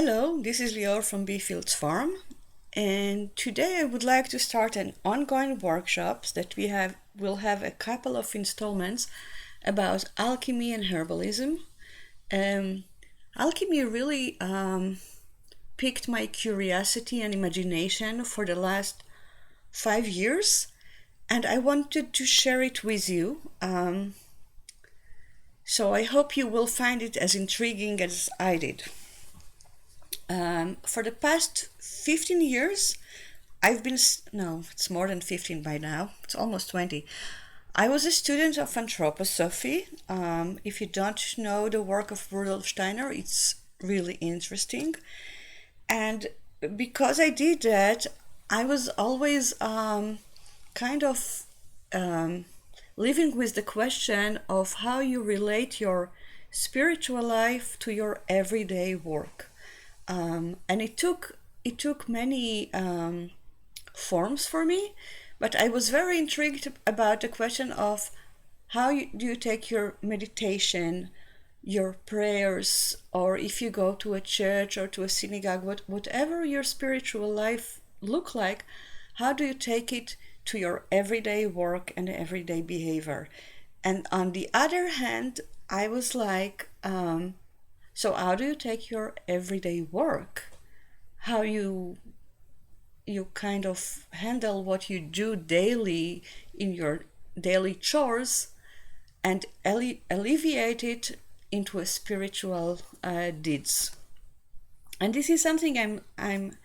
Hello, this is Lior from Beefields Farm, and today I would like to start an ongoing workshops that will have a couple of installments about alchemy and herbalism. Um, Alchemy really piqued my curiosity and imagination for the last 5 years, and I wanted to share it with you. So I hope you will find it as intriguing as I did. For the past 15 years, no, it's more than 15 by now, it's almost 20. I was a student of anthroposophy. If you don't know the work of Rudolf Steiner, it's really interesting. And because I did that, I was always kind of um, living with the question of how you relate your spiritual life to your everyday work. And it took many forms for me, but I was very intrigued about the question of do you take your meditation, your prayers, or if you go to a church or to a synagogue, whatever your spiritual life look like, how do you take it to your everyday work and everyday behavior? And on the other hand, I was like, so how do you take your everyday work? How you kind of handle what you do daily in your daily chores and alleviate it into a spiritual deeds. And this is something I'm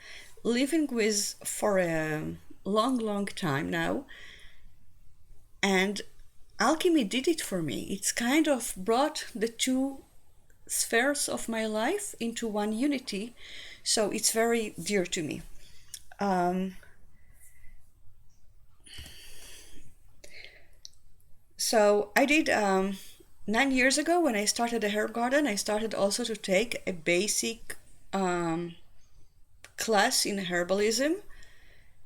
living with for a long time now. And alchemy did it for me. It's kind of brought the two spheres of my life into one unity, so it's very dear to me. So I did 9 years ago when I started the herb garden. I started also to take a basic class in herbalism,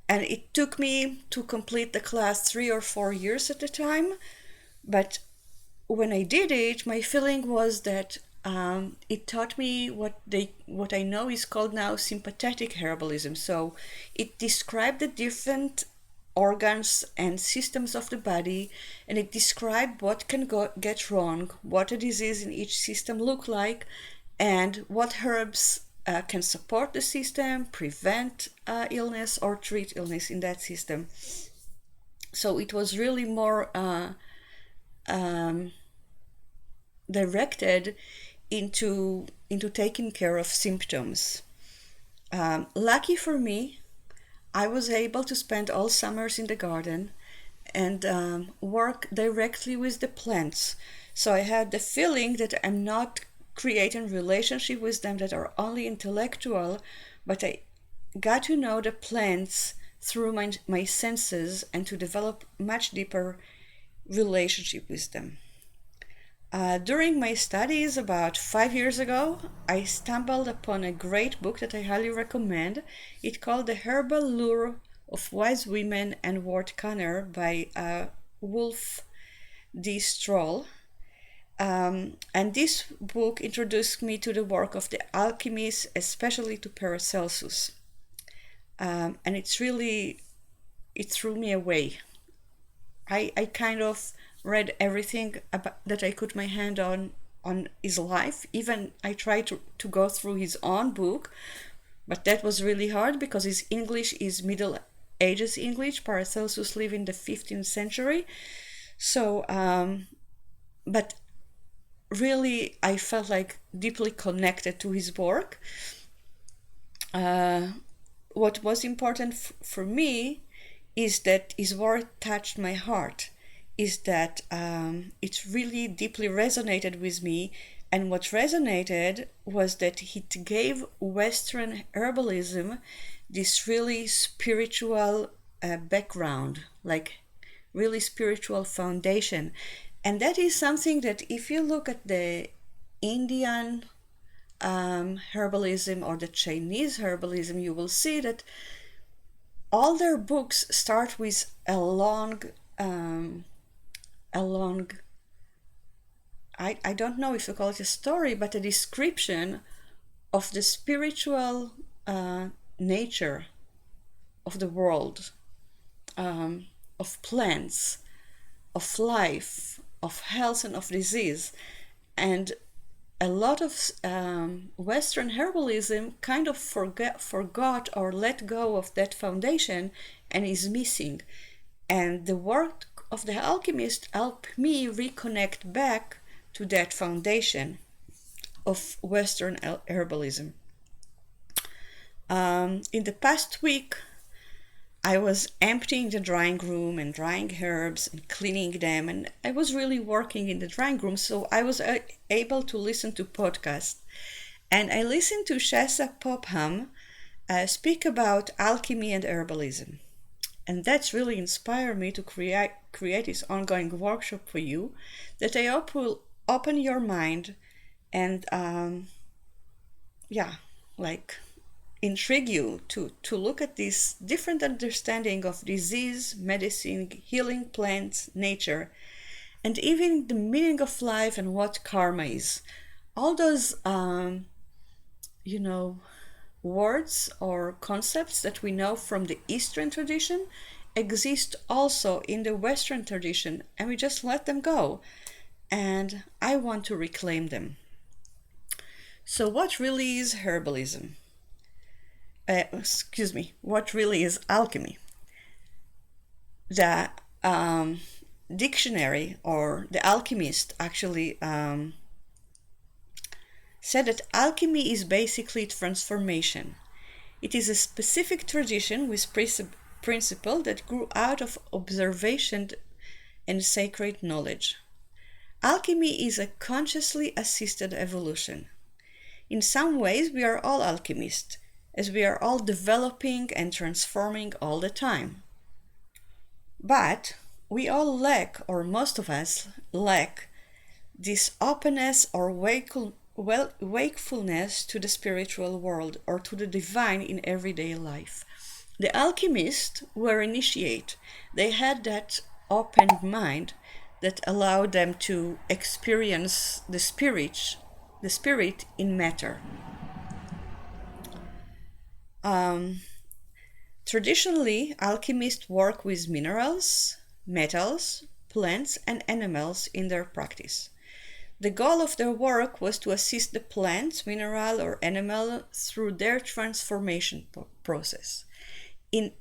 and it took me to complete the class 3 or 4 years at the time. But when I did it, my feeling was that it taught me what I know is called now sympathetic herbalism. So it described the different organs and systems of the body, and it described what can get wrong, what a disease in each system look like, and what herbs can support the system, prevent illness, or treat illness in that system. So it was really more directed into taking care of symptoms. Lucky for me, I was able to spend all summers in the garden and work directly with the plants. So I had the feeling that I'm not creating relationship with them that are only intellectual, but I got to know the plants through my senses and to develop much deeper relationship with them. During my studies about 5 years ago, I stumbled upon a great book that I highly recommend. It's called The Herbal Lure of Wise Women and Ward Connor by Wolf D. Stroll. And this book introduced me to the work of the alchemists, especially to Paracelsus. And it threw me away. I kind of read everything that I could my hand on his life. Even I tried to go through his own book, but that was really hard because his English is Middle Ages English. Paracelsus lived in the 15th century. So, but really I felt like deeply connected to his work. What was important for me is that his work touched my heart, is that it really deeply resonated with me. And what resonated was that it gave Western herbalism this really spiritual background, like really spiritual foundation. And that is something that if you look at the Indian herbalism or the Chinese herbalism, you will see that all their books start with a long I don't know if you call it a story, but a description of the spiritual nature of the world, of plants, of life, of health, and of disease. And a lot of Western herbalism kind of forgot or let go of that foundation and is missing. And the work of the alchemist helped me reconnect back to that foundation of Western herbalism. In the past week, I was emptying the drying room and drying herbs and cleaning them, and I was really working in the drying room, so I was able to listen to podcasts. And I listened to Shasa Popham speak about alchemy and herbalism. And that's really inspired me to create this ongoing workshop for you that I hope will open your mind and like intrigue you to look at this different understanding of disease, medicine, healing plants, nature, and even the meaning of life and what karma is. All those words or concepts that we know from the Eastern tradition exist also in the Western tradition, and we just let them go. And I want to reclaim them. So, what really is herbalism? What really is alchemy? The dictionary or the alchemist actually said that alchemy is basically transformation. It is a specific tradition with principle that grew out of observation and sacred knowledge. Alchemy is a consciously assisted evolution. In some ways, we are all alchemists, as we are all developing and transforming all the time. But we all lack, or most of us lack, this openness or wakefulness to the spiritual world or to the divine in everyday life. The alchemists were initiate. They had that open mind that allowed them to experience the spirit in matter. Traditionally, alchemists work with minerals, metals, plants, and animals in their practice. The goal of their work was to assist the plant, mineral, or animal through their transformation process. It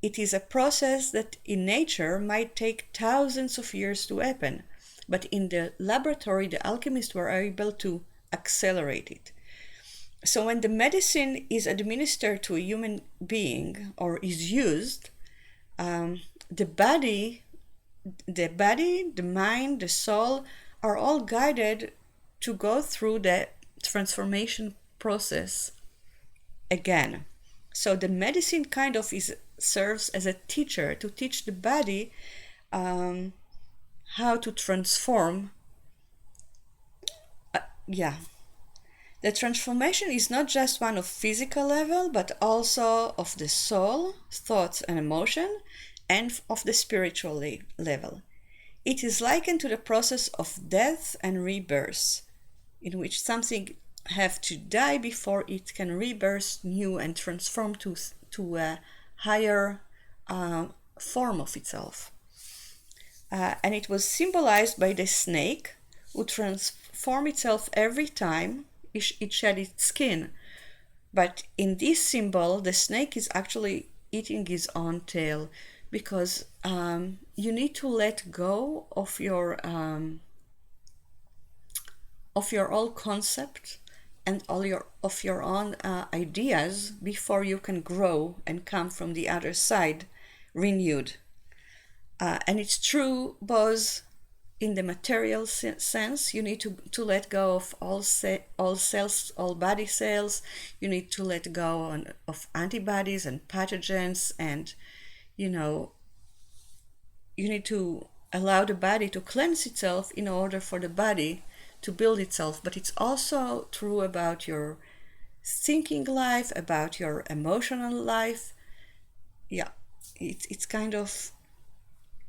is a process that in nature might take thousands of years to happen, but in the laboratory, the alchemists were able to accelerate it. So when the medicine is administered to a human being or is used, the body, the mind, the soul are all guided to go through the transformation process again. So the medicine kind of serves as a teacher to teach the body how to transform. The transformation is not just one of physical level, but also of the soul, thoughts, and emotion, and of the spiritual level. It is likened to the process of death and rebirth, in which something have to die before it can rebirth new and transform to a higher form of itself. And it was symbolized by the snake, who transformed itself every time it shed its skin. But in this symbol, the snake is actually eating his own tail, because you need to let go of your old concept and of your own ideas before you can grow and come from the other side renewed. And it's true both in the material sense. You need to let go of all cells, all body cells. You need to let go of antibodies and pathogens, and you need to allow the body to cleanse itself in order for the body to build itself. But it's also true about your thinking life, about your emotional life. It's kind of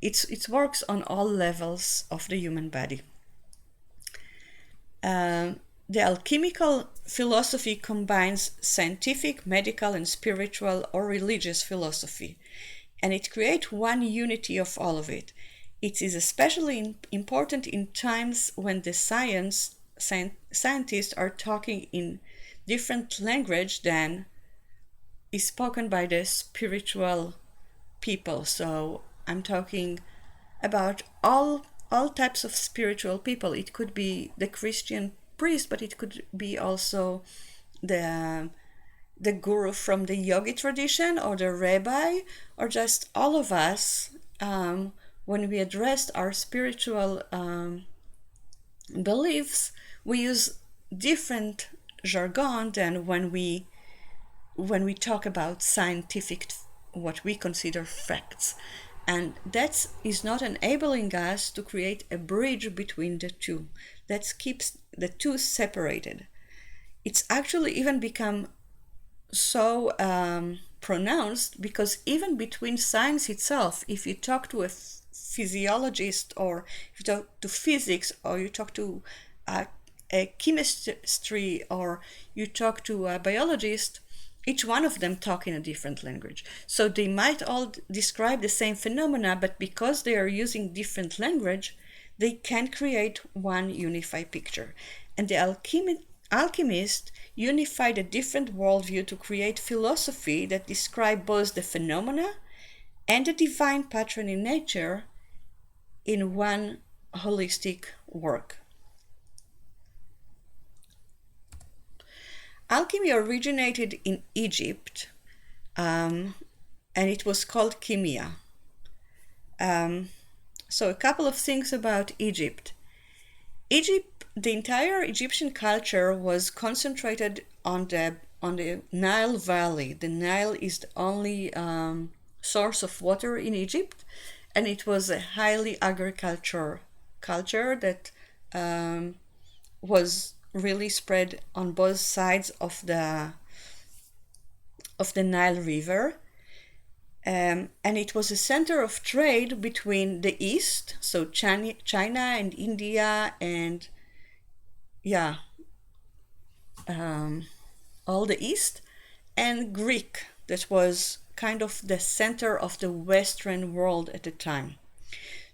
it works on all levels of the human body. The alchemical philosophy combines scientific, medical, and spiritual or religious philosophy, and it creates one unity of all of it. It is especially important in times when the scientists are talking in different language than is spoken by the spiritual people. So I'm talking about all types of spiritual people. It could be the Christian priest, but it could be also the the guru from the yogi tradition or the rabbi, or just all of us, when we address our spiritual beliefs, we use different jargon than when we talk about scientific, what we consider facts. And that is not enabling us to create a bridge between the two. That keeps the two separated. It's actually even become so pronounced because even between science itself, if you talk to a physiologist, or if you talk to physics, or you talk to a chemistry, or you talk to a biologist, each one of them talk in a different language. So they might all describe the same phenomena, but because they are using different language, they can create one unified picture. And the alchemist unified a different worldview to create philosophy that describe both the phenomena and the divine pattern in nature in one holistic work. Alchemy originated in Egypt, and it was called chemia. So a couple of things about Egypt. The entire Egyptian culture was concentrated on the Nile Valley. The Nile is the only source of water in Egypt, and it was a highly agricultural culture that was really spread on both sides of the Nile River. And it was a center of trade between the East, so China and India, and all the East, and Greek, that was kind of the center of the Western world at the time.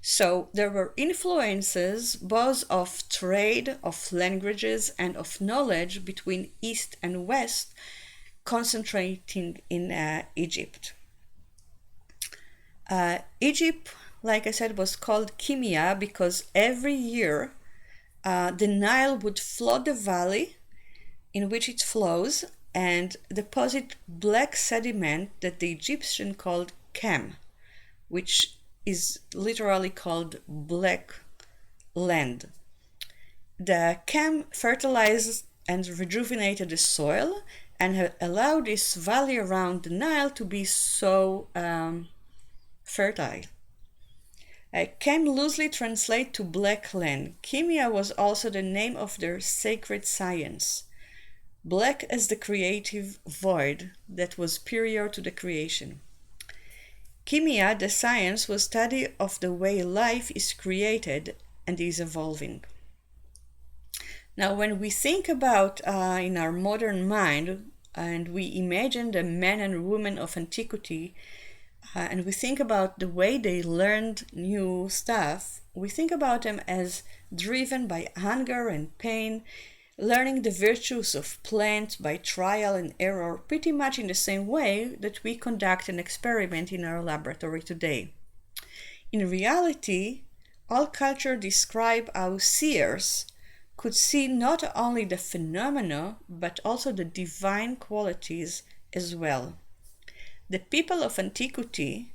So there were influences both of trade, of languages, and of knowledge between East and West, concentrating in Egypt. Egypt, like I said, was called Chemia because every year the Nile would flood the valley in which it flows and deposit black sediment that the Egyptian called chem, which is literally called black land. The chem fertilized and rejuvenated the soil and allowed this valley around the Nile to be so fertile. Chem loosely translates to black land. Chemia was also the name of their sacred science. Black as the creative void that was prior to the creation. Chemia, the science, was study of the way life is created and is evolving. Now, when we think about in our modern mind, and we imagine the men and women of antiquity, and we think about the way they learned new stuff, we think about them as driven by hunger and pain, learning the virtues of plants by trial and error, pretty much in the same way that we conduct an experiment in our laboratory today. In reality, all culture describe how seers could see not only the phenomena, but also the divine qualities as well. The people of antiquity,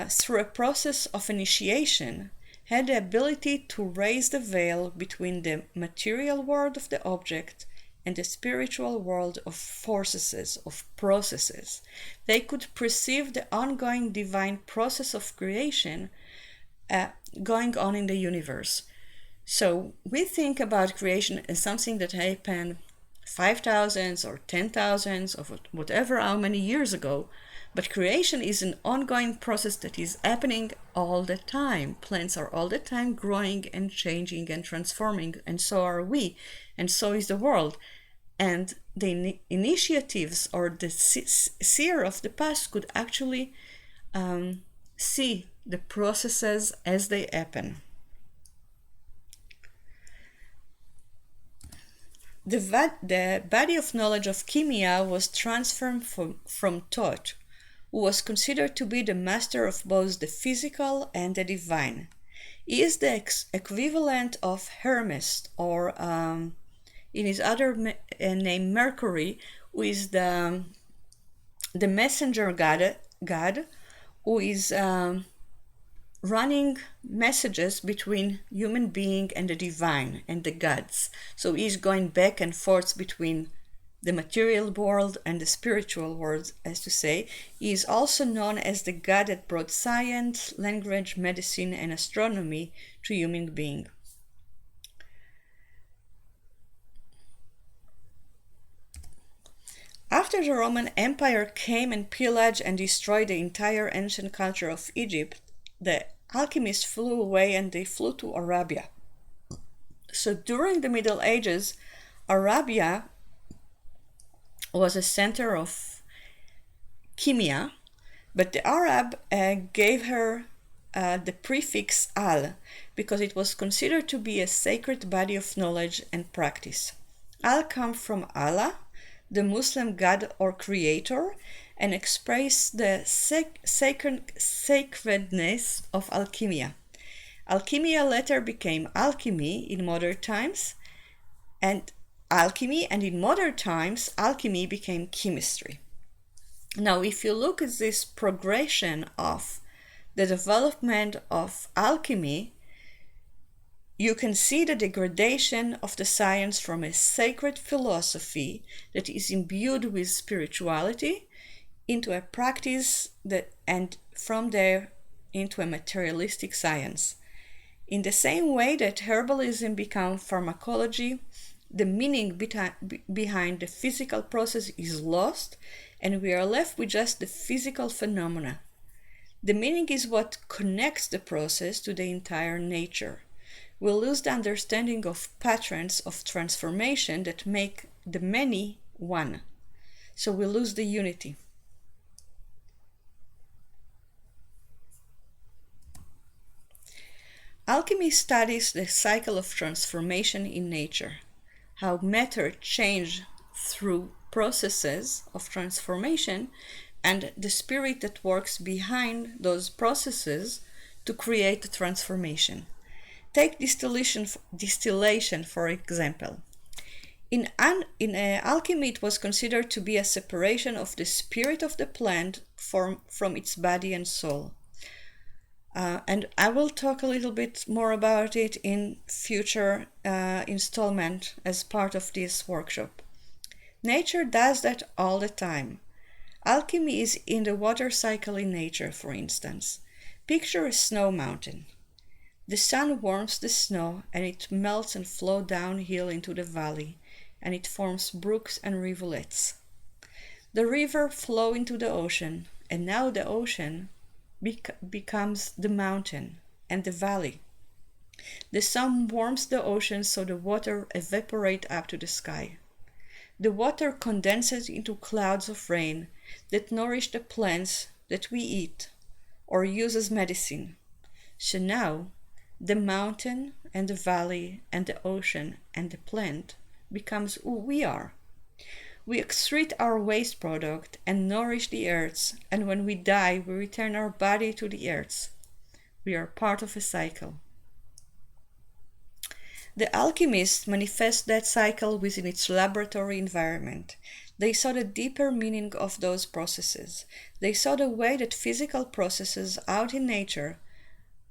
through a process of initiation, had the ability to raise the veil between the material world of the object and the spiritual world of forces, of processes. They could perceive the ongoing divine process of creation going on in the universe. So we think about creation as something that happened 5,000 or 10,000 or whatever, how many years ago, But creation is an ongoing process that is happening all the time. Plants are all the time growing and changing and transforming, and so are we, and so is the world. And the initiatives or the seer of the past could actually see the processes as they happen. The body of knowledge of Kimia was transferred from Thoth, who was considered to be the master of both the physical and the divine. He is the equivalent of Hermes, or in his other name Mercury, who is the messenger god who is running messages between human being and the divine and the gods. So he's going back and forth between the material world and the spiritual world, as to say. He is also known as the god that brought science, language, medicine, and astronomy to human being. After the Roman Empire came and pillaged and destroyed the entire ancient culture of Egypt, the alchemists flew away and they flew to Arabia. So during the Middle Ages, Arabia was a center of Kimia, but the Arab gave her the prefix al because it was considered to be a sacred body of knowledge and practice. Al comes from Allah, the Muslim god or creator, and express the sacredness of alchemia. Alchemia later became alchemy in modern times, and in modern times, alchemy became chemistry. Now, if you look at this progression of the development of alchemy, you can see the degradation of the science from a sacred philosophy that is imbued with spirituality into a practice and from there into a materialistic science. In the same way that herbalism became pharmacology, the meaning behind the physical process is lost, and we are left with just the physical phenomena. The meaning is what connects the process to the entire nature. We lose the understanding of patterns of transformation that make the many one. So we lose the unity. Alchemy studies the cycle of transformation in nature, how matter changes through processes of transformation, and the spirit that works behind those processes to create the transformation. Take distillation for example. In alchemy, it was considered to be a separation of the spirit of the plant from its body and soul. And I will talk a little bit more about it in future installment as part of this workshop. Nature does that all the time. Alchemy is in the water cycle in nature, for instance. Picture a snow mountain. The sun warms the snow and it melts and flows downhill into the valley, and it forms brooks and rivulets. The river flows into the ocean, and now the ocean becomes the mountain and the valley. The sun warms the ocean so the water evaporates up to the sky. The water condenses into clouds of rain that nourish the plants that we eat or use as medicine. So now the mountain and the valley and the ocean and the plant becomes who we are. We excrete our waste product and nourish the earth, and when we die, we return our body to the earth. We are part of a cycle. The alchemists manifest that cycle within its laboratory environment. They saw the deeper meaning of those processes. They saw the way that physical processes out in nature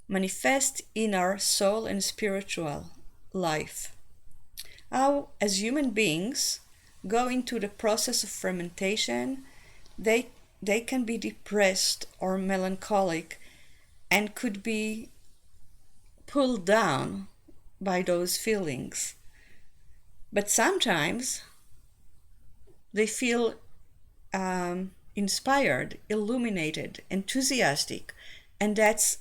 manifest in our soul and spiritual life. How, as human beings, go into the process of fermentation, they can be depressed or melancholic and could be pulled down by those feelings. But sometimes they feel inspired, illuminated, enthusiastic, and that's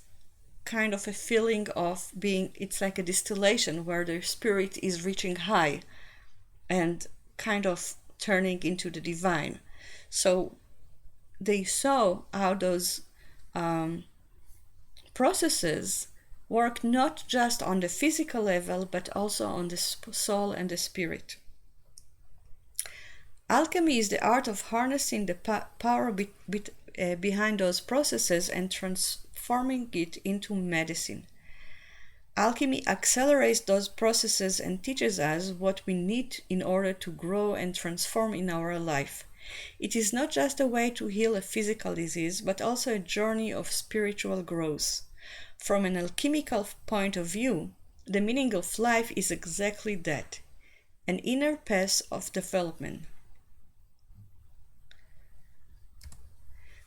kind of a feeling of being, it's like a distillation where the spirit is reaching high and kind of turning into the divine. So they saw how those processes work not just on the physical level, but also on the soul and the spirit. Alchemy is the art of harnessing the power behind those processes and transforming it into medicine. Alchemy accelerates those processes and teaches us what we need in order to grow and transform in our life. It is not just a way to heal a physical disease, but also a journey of spiritual growth. From an alchemical point of view, the meaning of life is exactly that, an inner path of development.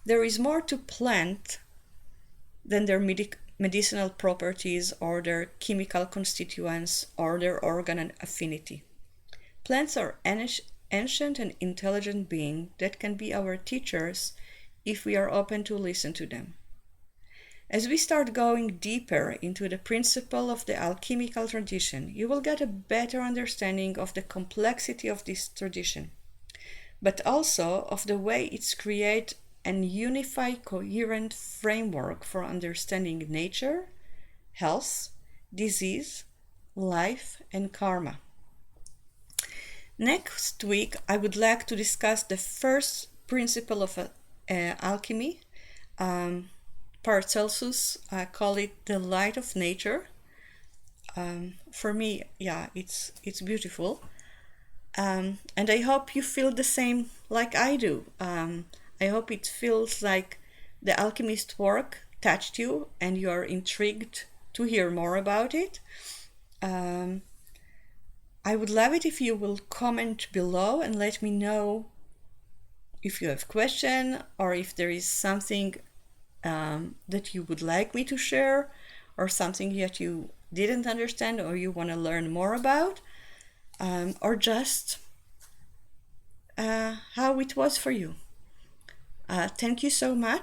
There is more to plant than their medicinal properties or their chemical constituents or their organ affinity. Plants are ancient and intelligent beings that can be our teachers if we are open to listen to them. As we start going deeper into the principle of the alchemical tradition, you will get a better understanding of the complexity of this tradition, but also of the way it's create and unify coherent framework for understanding nature, health, disease, life, and karma. Next week, I would like to discuss the first principle of alchemy. Paracelsus call it the light of nature. For me, yeah, it's beautiful, and I hope you feel the same like I do. I hope it feels like the alchemist work touched you and you are intrigued to hear more about it. I would love it if you will comment below and let me know if you have question or if there is something that you would like me to share or something that you didn't understand or you want to learn more about, or just how it was for you. Thank you so much.